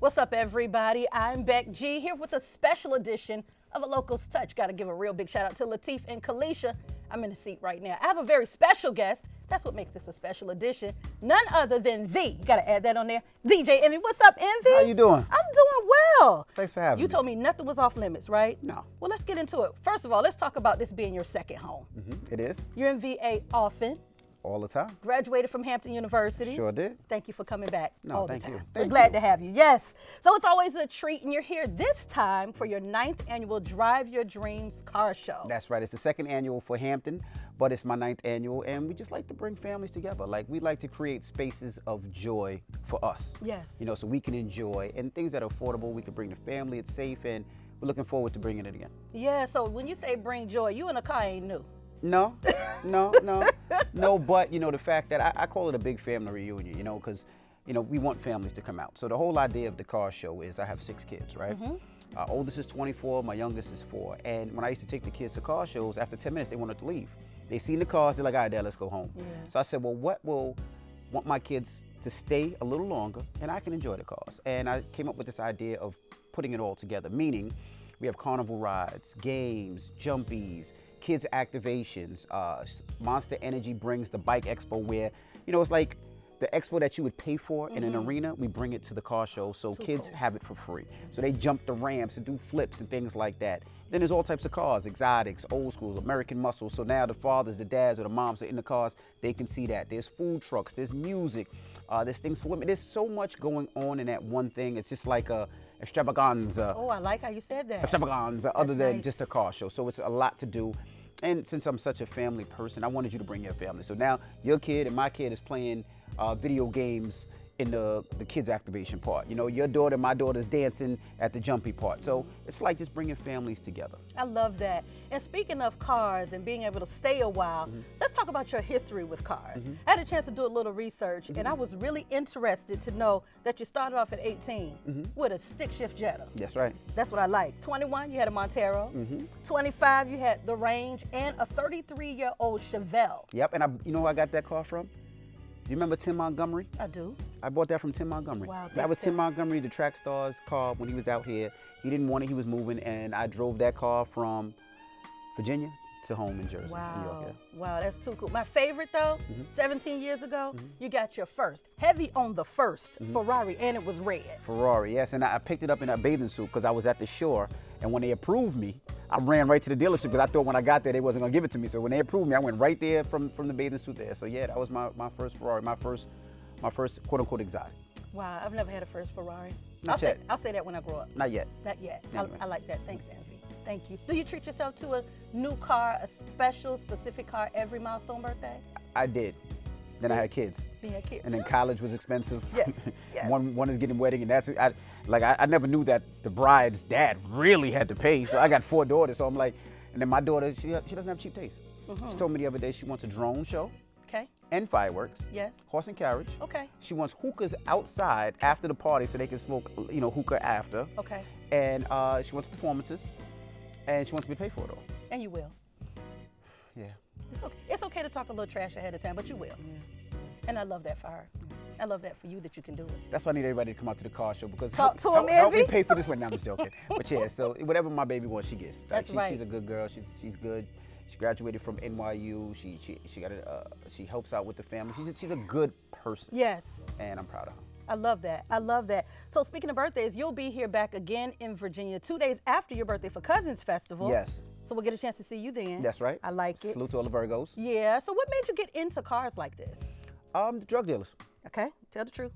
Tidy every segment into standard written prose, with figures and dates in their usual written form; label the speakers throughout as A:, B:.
A: What's up, everybody? I'm Beck G here with a special edition of A Locals Touch. Got to give a real big shout out to Latif and Kalisha. I'm in the seat right now. I have a very special guest. That's what makes this a special edition. None other than you got to add that on there, DJ Envy. What's up, Envy?
B: How you doing?
A: I'm doing well.
B: Thanks for having me.
A: You told me nothing was off limits, right?
B: No.
A: Well, let's get into it. First of all, let's talk about this being your second home.
B: It is.
A: You're in VA often.
B: All the time.
A: Graduated from Hampton University.
B: Sure did.
A: Thank you for coming back all the
B: thank
A: time.
B: you.
A: We're
B: Thank
A: glad
B: you.
A: to have you. Yes. So it's always a treat, and you're here this time for your 9th annual Drive Your Dreams car show.
B: That's right. It's the second annual for Hampton, but it's my 9th annual, and we just like to bring families together. Like, we like to create spaces of joy for us.
A: Yes.
B: You know, so we can enjoy, and things that are affordable, we can bring the family, it's safe, and we're looking forward to bringing it again.
A: Yeah, so when you say bring joy, you in a car ain't new.
B: No, but, you know, the fact that I call it a big family reunion, you know, because, you know, we want families to come out. So the whole idea of the car show is I have 6 kids, right? Oldest is 24, my youngest is 4. And when I used to take the kids to car shows, after 10 minutes, they wanted to leave. They seen the cars, they're like, all right, Dad, let's go home.
A: Yeah.
B: So I said, well, what will want my kids to stay a little longer and I can enjoy the cars? And I came up with this idea of putting it all together, meaning we have carnival rides, games, jumpies, kids activations. Monster Energy brings the bike expo where, you know, it's like the expo that you would pay for in an arena, we bring it to the car show so kids have it for free. So they jump the ramps and do flips and things like that. Then there's all types of cars, exotics, old schools, American muscles. So now the fathers, the dads, or the moms are in the cars, they can see that. There's food trucks, there's music, there's things for women. There's so much going on in that one thing. It's just like a extravaganza.
A: Oh, I like how you said that.
B: Extravaganza, other than
A: nice.
B: just a car show. So it's a lot to do. And since I'm such a family person, I wanted you to bring your family. So now your kid and my kid is playing video games in the kids activation part. You know, your daughter, my daughter's dancing at the jumpy part. So it's like just bringing families together.
A: I love that. And speaking of cars and being able to stay a while, let's talk about your history with cars. I had a chance to do a little research, and I was really interested to know that you started off at 18 with a stick shift Jetta.
B: That's right.
A: That's what I like. 21, you had a Montero. 25, you had the Range, and a 33-year-old Chevelle.
B: Yep, and you know where I got that car from? You remember Tim Montgomery?
A: I do.
B: I bought that from Tim Montgomery.
A: Wow,
B: That was
A: that's
B: Tim Montgomery, the track star's car when he was out here. He didn't want it, he was moving, and I drove that car from Virginia to home in Jersey, New York.
A: Wow.
B: Yeah.
A: Wow, that's too cool. My favorite, though, 17 years ago, you got your first, heavy on the first Ferrari, and it was red.
B: Ferrari, yes, and I picked it up in a bathing suit because I was at the shore, and when they approved me, I ran right to the dealership because I thought when I got there they wasn't gonna give it to me. So when they approved me, I went right there from the bathing suit there. So yeah, that was my first Ferrari, my first quote unquote exotic.
A: Wow, I've never had a first Ferrari.
B: Not yet.
A: I'll say that when I grow up.
B: Not yet.
A: Not yet.
B: Anyway.
A: I like that. Thanks, Envy. Thank you. Do you treat yourself to a new car, a special, specific car every milestone birthday?
B: I did. Then I had kids.
A: Then you had kids.
B: And then college was expensive.
A: Yes, yes.
B: one is getting wedding, and I never knew that the bride's dad really had to pay. So I got 4 daughters, so I'm like, and then my daughter, she doesn't have cheap taste. She told me the other day she wants a drone show.
A: Okay.
B: And fireworks.
A: Yes.
B: Horse and carriage.
A: Okay.
B: She wants hookahs outside after the party so they can smoke, you know, hookah after.
A: Okay.
B: And she wants performances, and she wants me to pay for it all.
A: And you will.
B: Yeah.
A: It's okay to talk a little trash ahead of time, but you will. And I love that for her. I love that for you that you can do it.
B: That's why I need everybody to come out to the car show because
A: Talk to 'em,
B: help me
A: Envy.
B: pay for this one. Now I'm just joking. But yeah, so whatever my baby wants, she gets.
A: That's right.
B: She's a good girl. She's good. She graduated from NYU. She got she helps out with the family. She's a good person.
A: Yes.
B: And I'm proud of her.
A: I love that. I love that. So speaking of birthdays, you'll be here back again in Virginia 2 days after your birthday for Cousins Festival.
B: Yes.
A: So we'll get a chance to see you then.
B: That's right.
A: I like it.
B: Salute to all the Virgos.
A: Yeah. So what made you get into cars like this?
B: The drug dealers.
A: Okay. Tell the truth.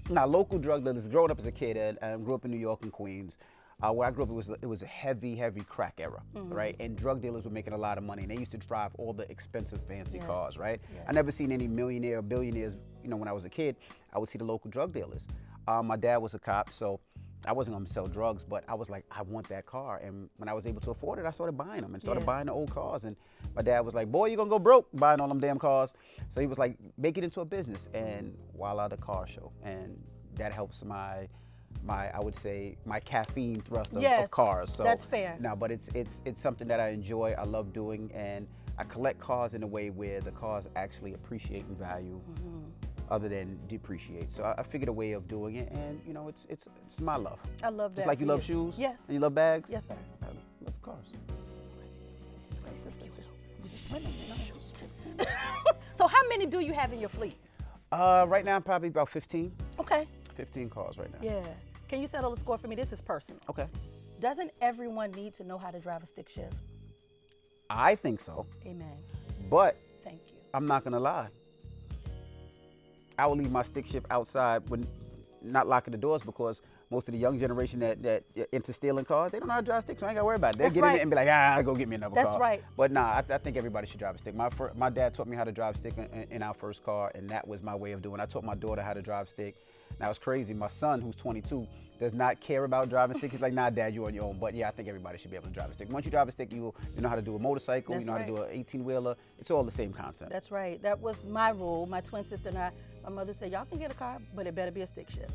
B: Now, local drug dealers. Growing up as a kid, and grew up in New York and Queens. Where I grew up, it was a heavy crack era, right? And drug dealers were making a lot of money, and they used to drive all the expensive, fancy cars, right?
A: Yes.
B: I never seen any millionaire or billionaires. You know, when I was a kid, I would see the local drug dealers. My dad was a cop, so I wasn't gonna sell drugs, but I was like, I want that car. And when I was able to afford it, I started buying them and started buying the old cars. And my dad was like, boy, you're gonna go broke buying all them damn cars. So he was like, make it into a business. And voila, the car show. And that helps my I would say my caffeine thrust of cars. So
A: that's fair.
B: No, but it's something that I enjoy, I love doing, and I collect cars in a way where the cars actually appreciate in value other than depreciate. So I figured a way of doing it, and you know, it's my love.
A: I love that.
B: Just like you
A: for
B: love shoes.
A: Yes.
B: And you love bags.
A: Yes, sir.
B: I love cars.
A: So how many do you have in your fleet?
B: Right now, probably about 15.
A: Okay.
B: 15 cars right now.
A: Yeah. Can you settle the score for me? This is personal.
B: Okay.
A: Doesn't everyone need to know how to drive a stick shift?
B: I think so.
A: Amen.
B: But
A: Thank you.
B: I'm not gonna lie. I will leave my stick shift outside when not locking the doors, because most of the young generation that into stealing cars, they don't know how to drive sticks, so I ain't gotta worry about it. They'll
A: That's
B: get in
A: right.
B: it and be like, I'll go get me another car.
A: That's right.
B: But nah, I think everybody should drive a stick. My dad taught me how to drive stick in our first car, and that was my way of doing it. I taught my daughter how to drive stick. Now it's crazy. My son, who's 22, does not care about driving stick. He's like, nah, Dad, you're on your own. But yeah, I think everybody should be able to drive a stick. Once you drive a stick, you know how to do a motorcycle,
A: That's
B: you know how to do an 18-wheeler. It's all the same concept.
A: That's right. That was my rule. My twin sister and I, my mother said, y'all can get a car, but it better be a stick shift.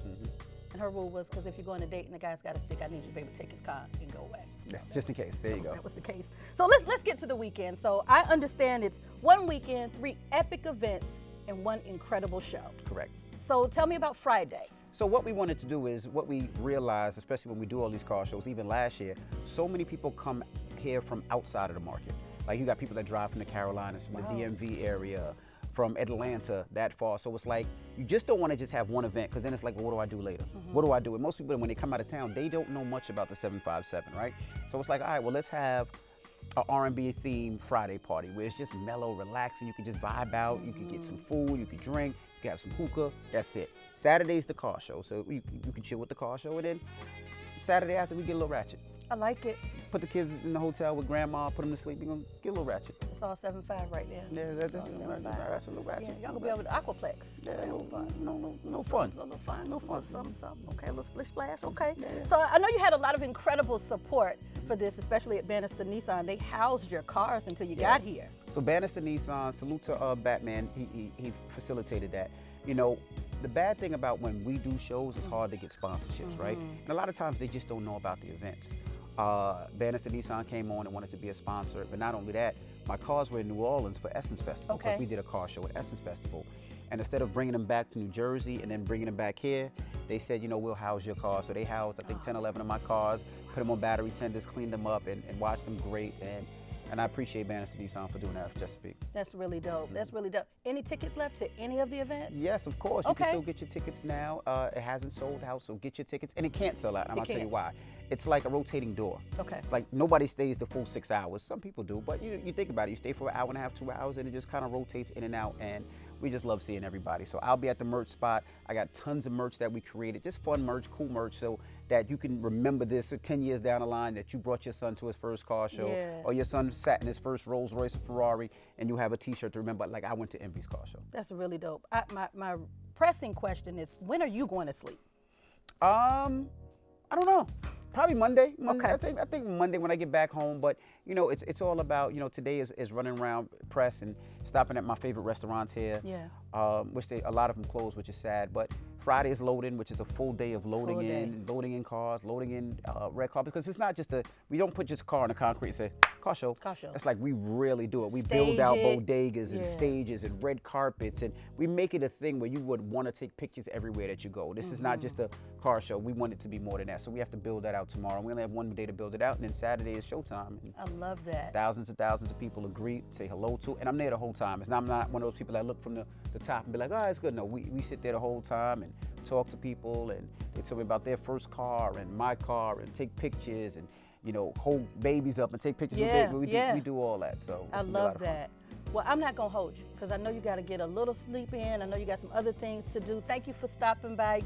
A: And her rule was, because if you're going to date and the guy's got a stick, I need you to be able to take his car and go away. So
B: Just in case. There you go.
A: That was the case. So let's get to the weekend. So I understand it's one weekend, 3 epic events, and 1 incredible show.
B: Correct.
A: So tell me about Friday.
B: So what we wanted to do is, what we realized, especially when we do all these car shows, even last year, so many people come here from outside of the market. Like you got people that drive from the Carolinas, from the DMV area, from Atlanta, that far. So it's like, you just don't want to just have one event, because then it's like, well, what do I do later? What do I do? And most people, when they come out of town, they don't know much about the 757, right? So it's like, all right, well, let's have a R&B themed Friday party where it's just mellow, relaxing. You can just vibe out. You can get some food. You can drink. You can have some hookah. That's it. Saturday's the car show, so you can chill with the car show, and then Saturday after, we get a little ratchet.
A: I like it.
B: Put the kids in the hotel with grandma, put them to sleep. We're gonna get a little ratchet.
A: It's all 7.5 right there.
B: Yeah, that's a
A: All
B: little
A: 7.5.
B: ratchet.
A: Yeah, y'all gonna be over to Aquaplex.
B: Yeah, no fun.
A: A little fun.
B: No fun.
A: Something. Okay, a little splish splash. Okay.
B: Yeah.
A: So I know you had a lot of incredible support for this, especially at Bannister Nissan. They housed your cars until you got here.
B: So Bannister Nissan, salute to Batman. He facilitated that. You know, the bad thing about when we do shows is hard to get sponsorships, right? And a lot of times they just don't know about the events. Bannister Nissan came on and wanted to be a sponsor, but not only that, my cars were in New Orleans for Essence Festival, because we did a car show at Essence Festival. And instead of bringing them back to New Jersey and then bringing them back here, they said, you know, we'll house your cars. So they housed, I think, 10, 11 of my cars, put them on battery tenders, cleaned them up, and watched them great. And I appreciate Bannister Nissan for doing that for Chesapeake.
A: That's really dope. That's really dope. Any tickets left to any of the events?
B: Yes, of course. You can still get your tickets now. It hasn't sold out, so get your tickets. And it can't sell out, and I'm going to tell you why. It's like a rotating door.
A: Okay.
B: Like, nobody stays the full 6 hours. Some people do, but you think about it. You stay for an hour and a half, 2 hours, and it just kind of rotates in and out, and we just love seeing everybody. So I'll be at the merch spot. I got tons of merch that we created, just fun merch, cool merch, so that you can remember this 10 years down the line, that you brought your son to his first car show, or your son sat in his first Rolls Royce or Ferrari, and you have a t-shirt to remember, like, I went to Envy's car show.
A: That's really dope. My pressing question is, when are you going to sleep?
B: I don't know. Probably Monday.
A: Okay.
B: I think Monday when I get back home. But you know, it's all about, you know, today is running around press and stopping at my favorite restaurants here.
A: Yeah.
B: Which a lot of them closed, which is sad. But Friday is loading, which is a full day of loading in cars, loading in red carpet. Because it's not just we don't put just a car on the concrete and say, car show.
A: Car show.
B: It's like we really do it. We
A: Stage
B: build out
A: it.
B: bodegas and stages and red carpets, and we make it a thing where you would want to take pictures everywhere that you go. This is not just a car show. We want it to be more than that. So we have to build that out tomorrow. We only have one day to build it out, and then Saturday is showtime. And
A: I love that.
B: thousands and thousands of people agree, say hello to, and I'm there the whole time. I'm not one of those people that look from the top and be like, oh, it's good. No, we sit there the whole time and talk to people, and they tell me about their first car and my car, and take pictures, and you know, hold babies up and take pictures with them. We do all that. So
A: I love that. Well, I'm not gonna hold you, because I know you got to get a little sleep in. I know you got some other things to do. Thank you for stopping by.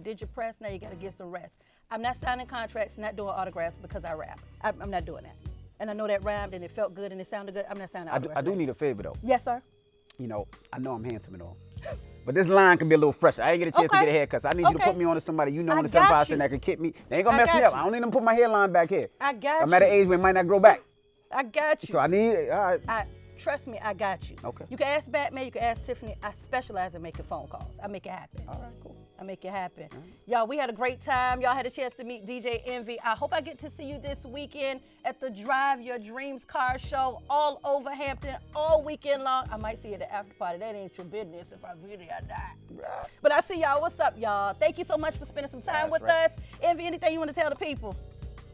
A: Did your press? Now you got to get some rest. I'm not signing contracts, not doing autographs, because I rap. I'm not doing that. And I know that rhymed and it felt good and it sounded good. I'm not signing autographs.
B: I do need a favor though.
A: Yes, sir.
B: You know, I know I'm handsome and all, but this line can be a little fresher. I ain't get a chance to get a haircut, so I need you to put me on to somebody you know on the 757 that can keep me. They ain't gonna mess me up. I don't need them to put my hairline back here.
A: I got you.
B: I'm at an age where it might not grow back.
A: I got you.
B: So I need,
A: trust me, I got you.
B: Okay.
A: You can ask Batman, you can ask Tiffany. I specialize in making phone calls. I make it happen.
B: All right, cool.
A: I make it happen. Y'all, we had a great time. Y'all had a chance to meet DJ Envy. I hope I get to see you this weekend at the Drive Your Dreams car show all over Hampton all weekend long. I might see you at the after party. That ain't your business if I really or not. But I see y'all. What's up, y'all? Thank you so much for spending some time with us. Envy, anything you want to tell the people?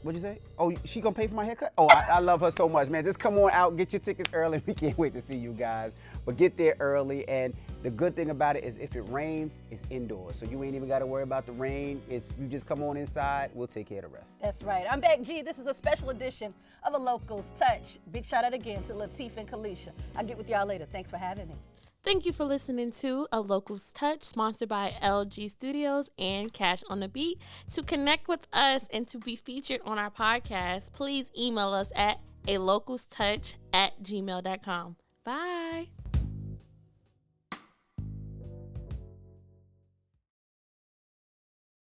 B: What'd you say? Oh, she gonna pay for my haircut? Oh, I love her so much, man. Just come on out, get your tickets early. We can't wait to see you guys. But get there early, and the good thing about it is if it rains, it's indoors. So you ain't even gotta worry about the rain. You just come on inside, we'll take care of the rest.
A: That's right. I'm Beck G. This is a special edition of A Locals Touch. Big shout out again to Latif and Kalisha. I'll get with y'all later. Thanks for having me.
C: Thank you for listening to A Locals Touch, sponsored by LG Studios and Cash on the Beat. To connect with us and to be featured on our podcast, please email us at alocalstouch@gmail.com. Bye.